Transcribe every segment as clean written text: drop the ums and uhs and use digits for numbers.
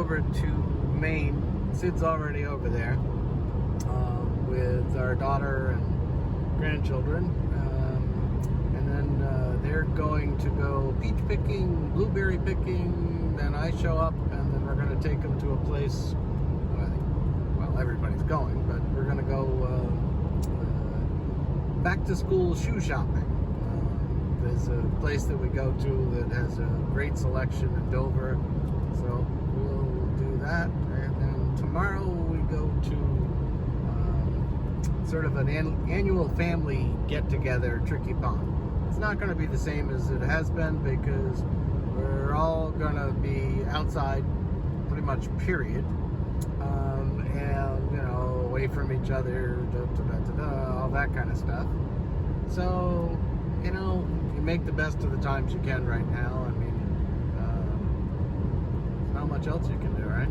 over to Maine. Sid's already over there with our daughter and grandchildren. And then they're going to go peach picking, blueberry picking. Then I show up, and then we're going to take them to a place. Well, everybody's going, but we're going to go back to school shoe shopping. There's a place that we go to that has a great selection in Dover, so we'll do that. And then tomorrow we go to sort of an annual family get-together, Trickey Pond. It's not going to be the same as it has been because we're all going to be outside pretty much, period. And, you know, away from each other, all that kind of stuff. So, you know, you make the best of the times you can right now. I mean, there's not much else you can do, right?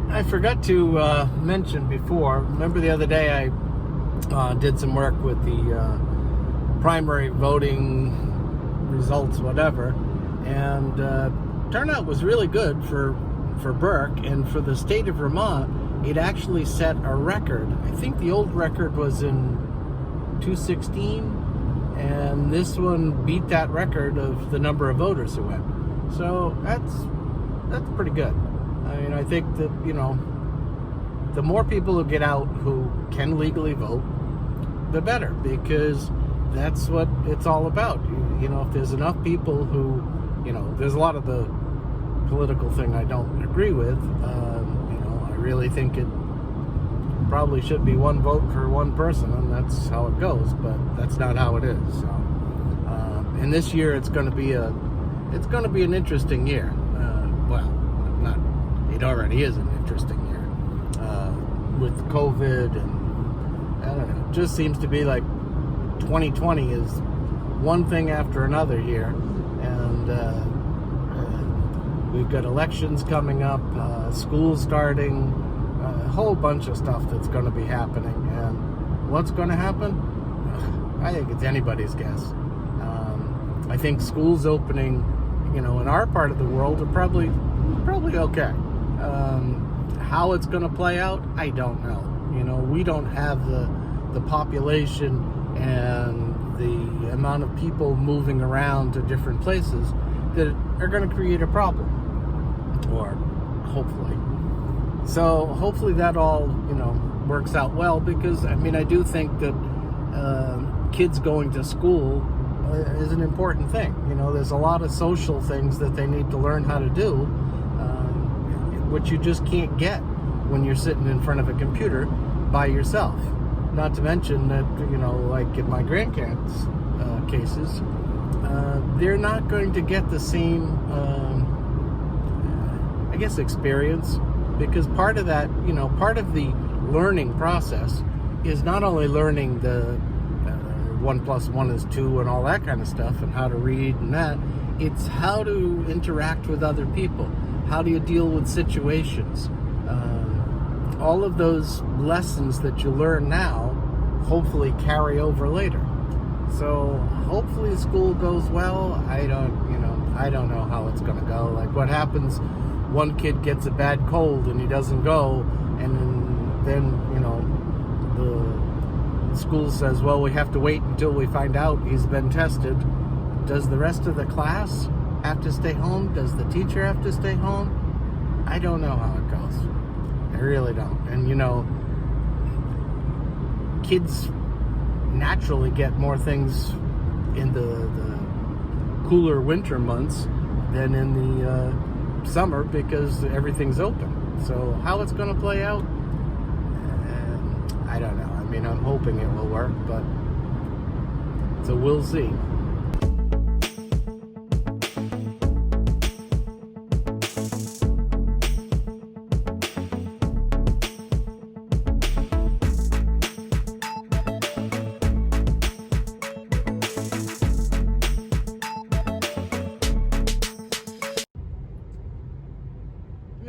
I forgot to mention before, remember the other day I did some work with the primary voting results, whatever, and turnout was really good for Burke, and for the state of Vermont, it actually set a record. I think the old record was in 2016, and this one beat that record of the number of voters who went. So that's pretty good. I mean, I think that, you know, the more people who get out who can legally vote, the better, because that's what it's all about. You know, if there's enough people who, you know, there's a lot of the political thing I don't agree with. You know, I really think it probably should be one vote for one person, and that's how it goes, but that's not how it is. So, and this year it's going to be an interesting year. It already is an interesting year with COVID, and I don't know, it just seems to be like 2020 is one thing after another here, and we've got elections coming up, school starting, a whole bunch of stuff that's going to be happening, and what's going to happen? I think it's anybody's guess. I think schools opening, you know, in our part of the world are probably okay. How it's going to play out, I don't know. You know, we don't have the population and the amount of people moving around to different places that are going to create a problem, or hopefully. So hopefully that all, you know, works out well, because I mean, I do think that kids going to school is an important thing. You know, there's a lot of social things that they need to learn how to do, which you just can't get when you're sitting in front of a computer by yourself. Not to mention that, you know, like in my grandparents' cases, they're not going to get the same, I guess, experience, because part of that, you know, part of the learning process is not only learning the 1 + 1 is 2 and all that kind of stuff, and how to read and that, it's how to interact with other people. How do you deal with situations? All of those lessons that you learn now hopefully carry over later. So hopefully school goes well. I don't know how it's going to go. Like, what happens? One kid gets a bad cold and he doesn't go, and then you know, the school says, well, we have to wait until we find out he's been tested. Does the rest of the class have to stay home? Does the teacher have to stay home? I don't know how it goes. I really don't. And you know, kids naturally get more things in the cooler winter months than in the summer, because everything's open. So how it's going to play out, I don't know. I mean, I'm hoping it will work, but so we'll see.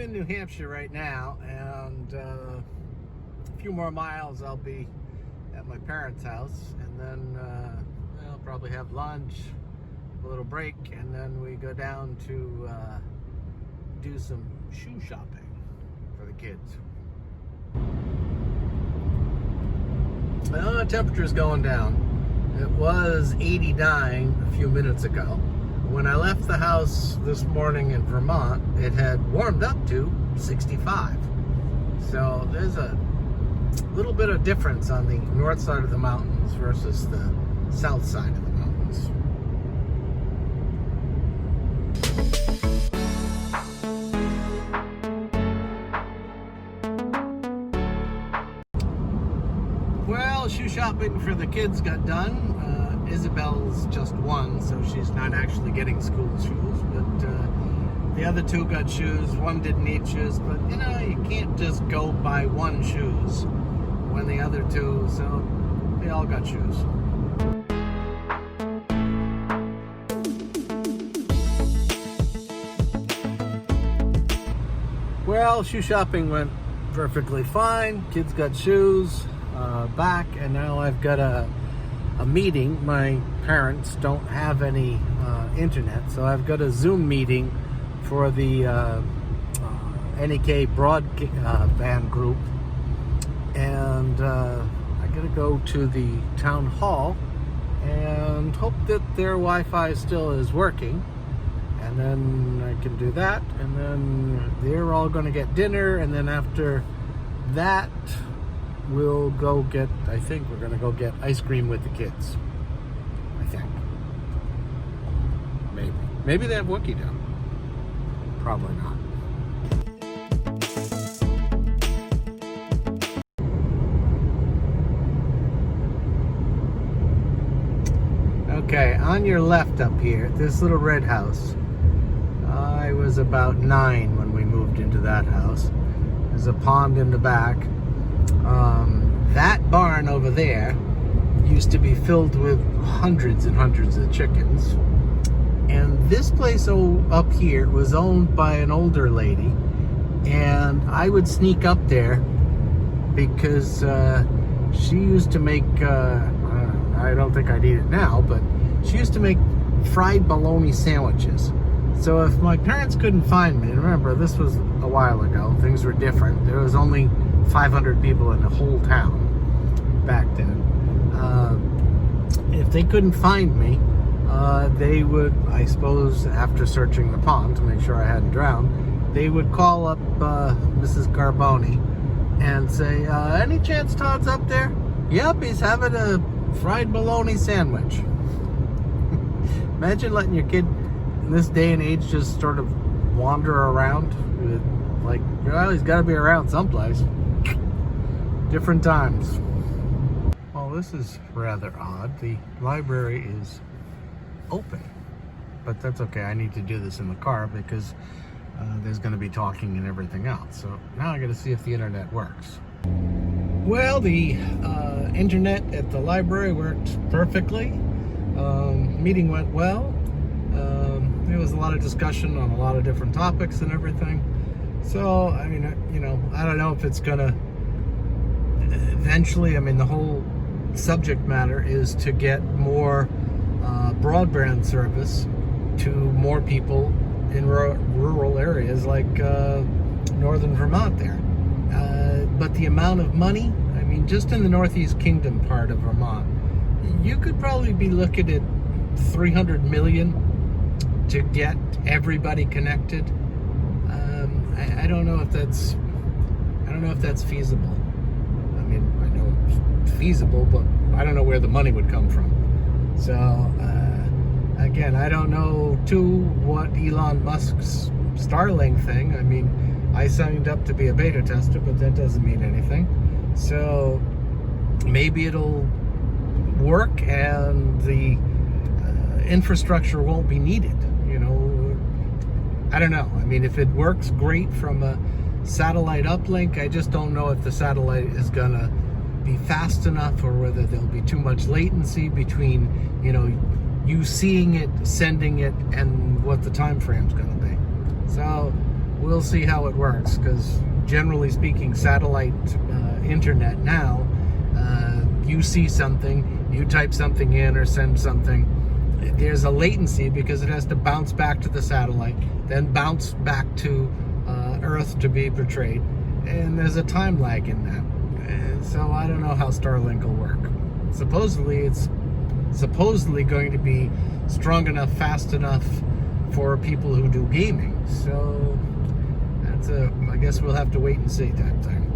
in New Hampshire right now, and a few more miles I'll be at my parents' house, and then I'll probably have lunch, a little break, and then we go down to do some shoe shopping for the kids. The temperature's going down. It was 89 a few minutes ago. When I left the house this morning in Vermont, it had warmed up to 65. So there's a little bit of difference on the north side of the mountains versus the south side of the mountains. Well, shoe shopping for the kids got done. Isabel's just one, so she's not actually getting school shoes, but the other two got shoes. One didn't need shoes, but you know, you can't just go buy one shoes when the other two, so they all got shoes. Well, shoe shopping went perfectly fine. Kids got shoes back, and now I've got a meeting. My parents don't have any internet, so I've got a Zoom meeting for the NEK broadband group, and I gotta go to the town hall and hope that their Wi-Fi still is working, and then I can do that, and then they're all gonna get dinner, and then after that we'll go get, I think we're gonna go get ice cream with the kids. I think. Maybe they have Wookiee down. Probably not. Okay, on your left up here, this little red house. I was about 9 when we moved into that house. There's a pond in the back. That barn over there used to be filled with hundreds and hundreds of chickens. And this place up here was owned by an older lady. And I would sneak up there because she used to make, I don't think I'd eat it now, but she used to make fried bologna sandwiches. So if my parents couldn't find me, and remember, this was a while ago, things were different. There was only 500 people in the whole town back then. If they couldn't find me, they would, I suppose, after searching the pond to make sure I hadn't drowned, they would call up Mrs. Carboni and say, any chance Todd's up there? Yep, he's having a fried bologna sandwich. Imagine letting your kid in this day and age just sort of wander around. Like, well, he's got to be around someplace. Different times. Well, this is rather odd. The library is open, but that's okay. I need to do this in the car because there's going to be talking and everything else. So now I got to see if the internet works. Well, the internet at the library worked perfectly. Meeting went well. There was a lot of discussion on a lot of different topics and everything. So, I mean, you know, I don't know if it's gonna eventually, I mean, the whole subject matter is to get more broadband service to more people in rural areas like northern Vermont there. But the amount of money, I mean, just in the Northeast Kingdom part of Vermont, you could probably be looking at 300 million to get everybody connected. I don't know if that's feasible. I mean, I know it's feasible, but I don't know where the money would come from. So again, I don't know too what Elon Musk's Starlink thing. I mean, I signed up to be a beta tester, but that doesn't mean anything. So maybe it'll work and the infrastructure won't be needed. You know, I don't know. I mean, if it works great from a satellite uplink, I just don't know if the satellite is gonna be fast enough or whether there'll be too much latency between, you know, you seeing it, sending it, and what the time frame's gonna be. So we'll see how it works, because generally speaking, satellite internet now, you see something, you type something in or send something, there's a latency because it has to bounce back to the satellite, then bounce back to Earth to be portrayed, and there's a time lag in that. And so I don't know how Starlink will work. Supposedly it's going to be strong enough, fast enough for people who do gaming. So I guess we'll have to wait and see that time.